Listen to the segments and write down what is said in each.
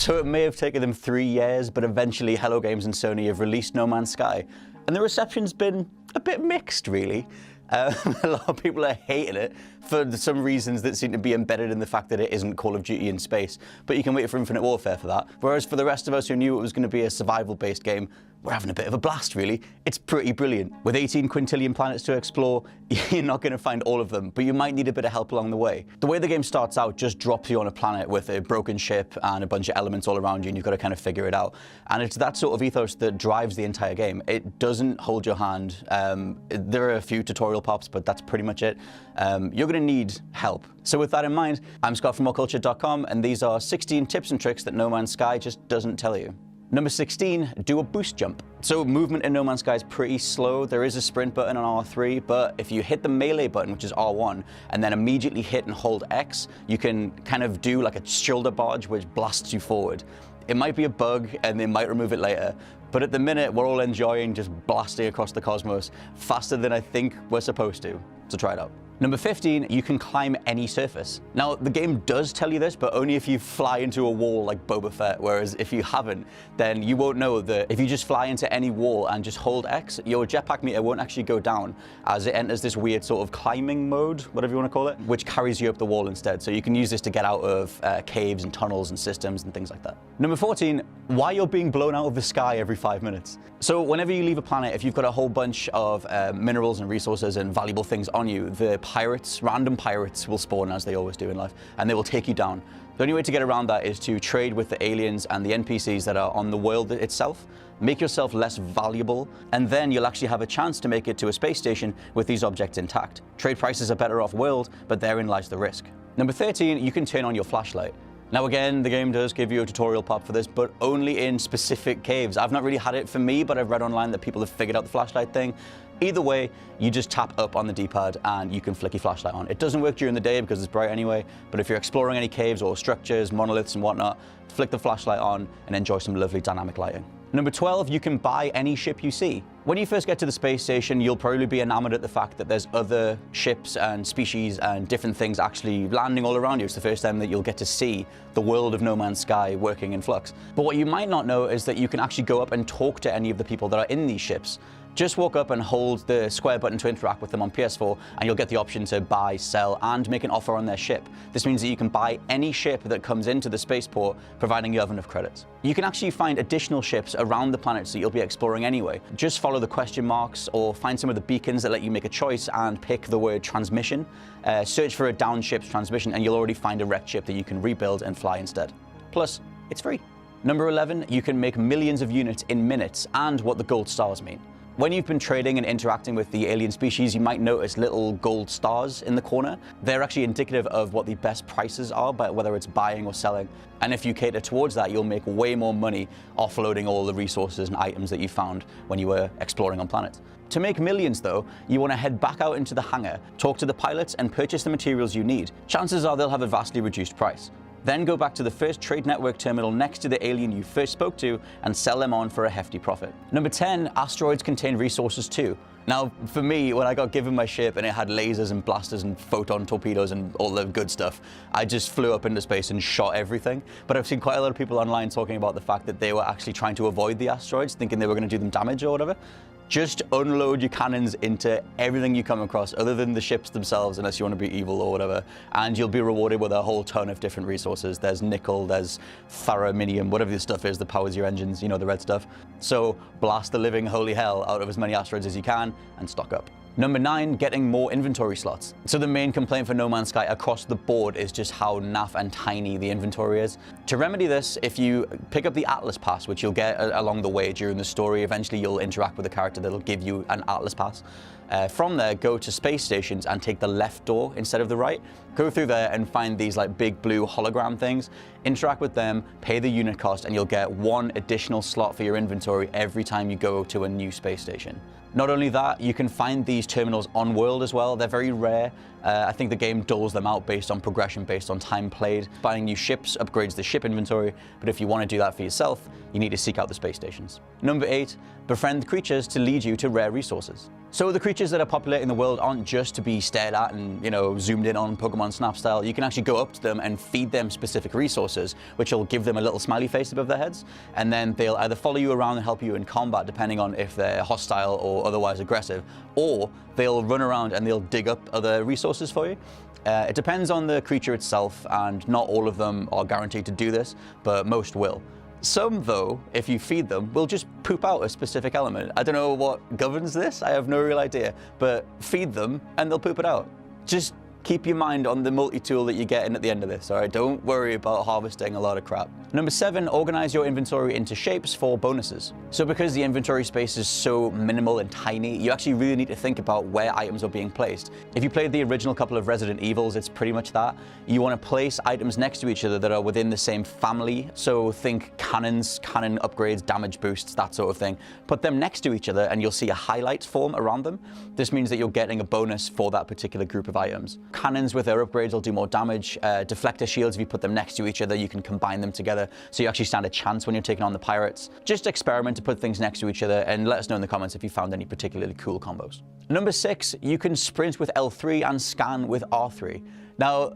So it may have taken them 3 years, but eventually Hello Games and Sony have released No Man's Sky. And the reception's been a bit mixed, really. A lot of people are hating it for some reasons that seem to be embedded in the fact that it isn't Call of Duty in space. But you can wait for Infinite Warfare for that. Whereas for the rest of us who knew it was going to be a survival-based game, we're having a bit of a blast, really. It's pretty brilliant. With 18 quintillion planets to explore, you're not going to find all of them, but you might need a bit of help along the way. The way the game starts out just drops you on a planet with a broken ship and a bunch of elements all around you, and you've got to kind of figure it out. And it's that sort of ethos that drives the entire game. It doesn't hold your hand. There are a few tutorial pops, but that's pretty much it. You're going to need help. So with that in mind, I'm Scott from WhatCulture.com, and these are 16 tips and tricks that No Man's Sky just doesn't tell you. Number 16, do a boost jump. So movement in No Man's Sky is pretty slow. There is a sprint button on R3, but if you hit the melee button, which is R1, and then immediately hit and hold X, you can kind of do like a shoulder barge, which blasts you forward. It might be a bug, and they might remove it later, but at the minute, we're all enjoying just blasting across the cosmos faster than I think we're supposed to. So try it out. Number 15, you can climb any surface. Now, the game does tell you this, but only if you fly into a wall like Boba Fett, whereas if you haven't, then you won't know that if you just fly into any wall and just hold X, your jetpack meter won't actually go down as it enters this weird sort of climbing mode, whatever you want to call it, which carries you up the wall instead. So you can use this to get out of caves and tunnels and systems and things like that. Number 14, why you're being blown out of the sky every 5 minutes. So whenever you leave a planet, if you've got a whole bunch of minerals and resources and valuable things on you, the pirates, random pirates will spawn, as they always do in life, and they will take you down. The only way to get around that is to trade with the aliens and the NPCs that are on the world itself, make yourself less valuable, and then you'll actually have a chance to make it to a space station with these objects intact. Trade prices are better off world, but therein lies the risk. Number 13, you can turn on your flashlight. Now again, the game does give you a tutorial pop for this, but only in specific caves. I've not really had it for me, but I've read online that people have figured out the flashlight thing. Either way, you just tap up on the D-pad and you can flick your flashlight on. It doesn't work during the day because it's bright anyway, but if you're exploring any caves or structures, monoliths and whatnot, flick the flashlight on and enjoy some lovely dynamic lighting. Number 12, you can buy any ship you see. When you first get to the space station, you'll probably be enamored at the fact that there's other ships and species and different things actually landing all around you. It's the first time that you'll get to see the world of No Man's Sky working in flux. But what you might not know is that you can actually go up and talk to any of the people that are in these ships. Just walk up and hold the square button to interact with them on PS4, and you'll get the option to buy, sell, and make an offer on their ship. This means that you can buy any ship that comes into the spaceport, providing you have enough credits. You can actually find additional ships around the planets that you'll be exploring anyway. Just follow the question marks or find some of the beacons that let you make a choice and pick the word transmission. Search for a downed ship's transmission, and you'll already find a wrecked ship that you can rebuild and fly instead. Plus, it's free. Number 11, you can make millions of units in minutes, and what the gold stars mean. When you've been trading and interacting with the alien species, you might notice little gold stars in the corner. They're actually indicative of what the best prices are, but whether it's buying or selling. And if you cater towards that, you'll make way more money offloading all the resources and items that you found when you were exploring on planets. To make millions though, you want to head back out into the hangar, talk to the pilots and purchase the materials you need. Chances are they'll have a vastly reduced price. Then go back to the first trade network terminal next to the alien you first spoke to and sell them on for a hefty profit. Number 10, asteroids contain resources too. Now, for me, when I got given my ship and it had lasers and blasters and photon torpedoes and all the good stuff, I just flew up into space and shot everything. But I've seen quite a lot of people online talking about the fact that they were actually trying to avoid the asteroids, thinking they were going to do them damage or whatever. Just unload your cannons into everything you come across other than the ships themselves, unless you want to be evil or whatever, and you'll be rewarded with a whole ton of different resources. There's nickel, there's ferrominium, whatever this stuff is that powers your engines, you know, the red stuff. So blast the living holy hell out of as many asteroids as you can and stock up. Number 9, getting more inventory slots. So the main complaint for No Man's Sky across the board is just how naff and tiny the inventory is. To remedy this, if you pick up the Atlas Pass, which you'll get along the way during the story, eventually you'll interact with a character that'll give you an Atlas Pass. From there, go to space stations and take the left door instead of the right. Go through there and find these like big blue hologram things, interact with them, pay the unit cost, and you'll get 1 additional slot for your inventory every time you go to a new space station. Not only that, you can find these terminals on world as well. They're very rare. I think the game doles them out based on progression, based on time played. Buying new ships upgrades the ship inventory, but if you want to do that for yourself, you need to seek out the space stations. Number 8, befriend creatures to lead you to rare resources. So the creatures that are populating the world aren't just to be stared at and, zoomed in on Pokemon Snap style. You can actually go up to them and feed them specific resources, which will give them a little smiley face above their heads, and then they'll either follow you around and help you in combat, depending on if they're hostile or otherwise aggressive, or they'll run around and they'll dig up other resources for you. It depends on the creature itself, and not all of them are guaranteed to do this, but most will. Some, though, if you feed them, will just poop out a specific element. I don't know what governs this, I have no real idea, but feed them and they'll poop it out. Just keep your mind on the multi-tool that you're getting at the end of this, all right? Don't worry about harvesting a lot of crap. Number 7, organize your inventory into shapes for bonuses. So because the inventory space is so minimal and tiny, you actually really need to think about where items are being placed. If you played the original couple of Resident Evils, it's pretty much that. You want to place items next to each other that are within the same family. So think cannons, cannon upgrades, damage boosts, that sort of thing. Put them next to each other and you'll see a highlight form around them. This means that you're getting a bonus for that particular group of items. Cannons with their upgrades will do more damage. Deflector shields, if you put them next to each other, you can combine them together, so you actually stand a chance when you're taking on the pirates. Just experiment to put things next to each other and let us know in the comments if you found any particularly cool combos. Number 6, you can sprint with L3 and scan with R3. Now,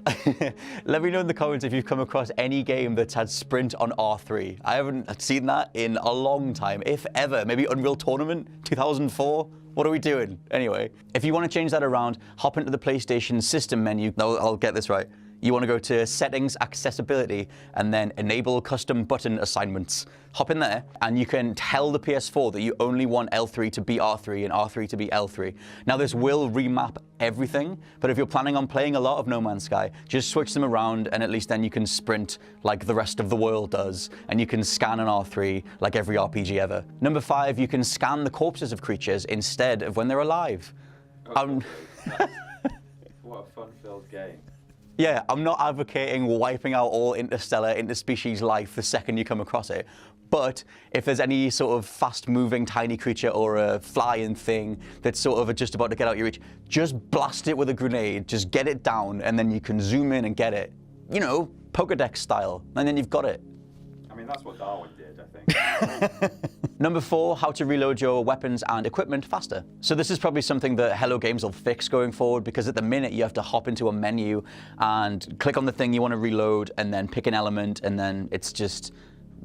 let me know in the comments if you've come across any game that's had sprint on R3. I haven't seen that in a long time, if ever. Maybe Unreal Tournament 2004? What are we doing? Anyway, if you want to change that around, hop into the PlayStation system menu. No, I'll get this right. You want to go to Settings, Accessibility, and then Enable Custom Button Assignments. Hop in there, and you can tell the PS4 that you only want L3 to be R3 and R3 to be L3. Now, this will remap everything, but if you're planning on playing a lot of No Man's Sky, just switch them around, and at least then you can sprint like the rest of the world does, and you can scan an R3 like every RPG ever. Number 5, you can scan the corpses of creatures instead of when they're alive. What a fun-filled game. Yeah, I'm not advocating wiping out all interstellar, interspecies life the second you come across it. But if there's any sort of fast-moving tiny creature or a flying thing that's sort of just about to get out your reach, just blast it with a grenade, just get it down, and then you can zoom in and get it. Pokédex style, and then you've got it. I mean, that's what Darwin did, I think. Number 4, how to reload your weapons and equipment faster. So this is probably something that Hello Games will fix going forward, because at the minute you have to hop into a menu and click on the thing you want to reload and then pick an element, and then it's just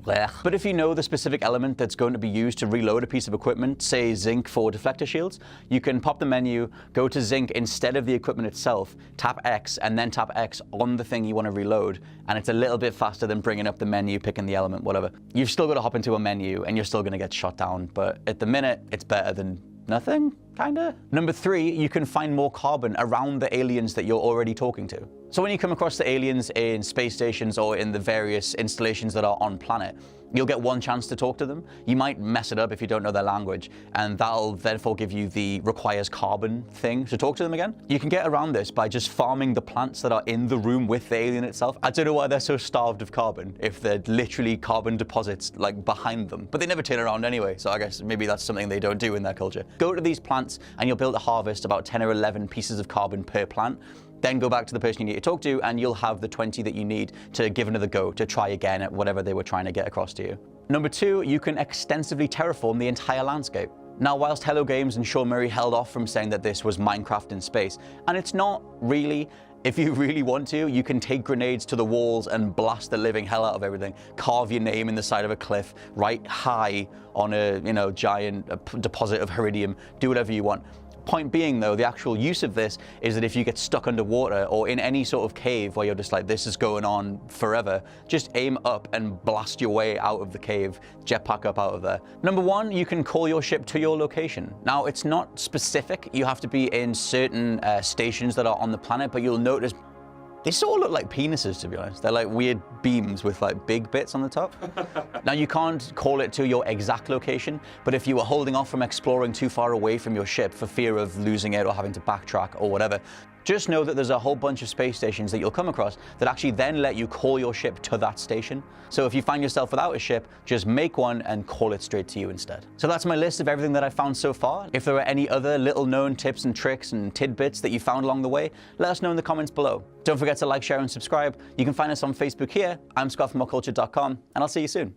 blech. But if you know the specific element that's going to be used to reload a piece of equipment, say zinc for deflector shields, you can pop the menu, go to zinc instead of the equipment itself, tap X, and then tap X on the thing you want to reload, and it's a little bit faster than bringing up the menu, picking the element, whatever. You've still got to hop into a menu, and you're still going to get shot down, but at the minute, it's better than nothing, kinda. Number 3, you can find more carbon around the aliens that you're already talking to. So when you come across the aliens in space stations or in the various installations that are on planet, you'll get one chance to talk to them. You might mess it up if you don't know their language, and that'll therefore give you the requires carbon thing to talk to them again. You can get around this by just farming the plants that are in the room with the alien itself. I don't know why they're so starved of carbon, if they're literally carbon deposits like behind them, but they never turn around anyway, so I guess maybe that's something they don't do in their culture. Go to these plants and you'll be able to harvest about 10 or 11 pieces of carbon per plant. Then go back to the person you need to talk to, and you'll have the 20 that you need to give another go, to try again at whatever they were trying to get across to you. Number 2, you can extensively terraform the entire landscape. Now, whilst Hello Games and Sean Murray held off from saying that this was Minecraft in space, and it's not really, if you really want to, you can take grenades to the walls and blast the living hell out of everything. Carve your name in the side of a cliff, write hi on a giant deposit of iridium, do whatever you want. Point being, though, the actual use of this is that if you get stuck underwater or in any sort of cave where you're just like, this is going on forever, just aim up and blast your way out of the cave, jetpack up out of there. Number 1, you can call your ship to your location. Now, it's not specific. You have to be in certain stations that are on the planet, but you'll notice they sort of look like penises, to be honest. They're like weird beams with like big bits on the top. Now, you can't call it to your exact location, but if you were holding off from exploring too far away from your ship for fear of losing it or having to backtrack or whatever, just know that there's a whole bunch of space stations that you'll come across that actually then let you call your ship to that station. So if you find yourself without a ship, just make one and call it straight to you instead. So that's my list of everything that I found so far. If there are any other little known tips and tricks and tidbits that you found along the way, let us know in the comments below. Don't forget to like, share, and subscribe. You can find us on Facebook here. I'm Scott from WhatCulture.com, and I'll see you soon.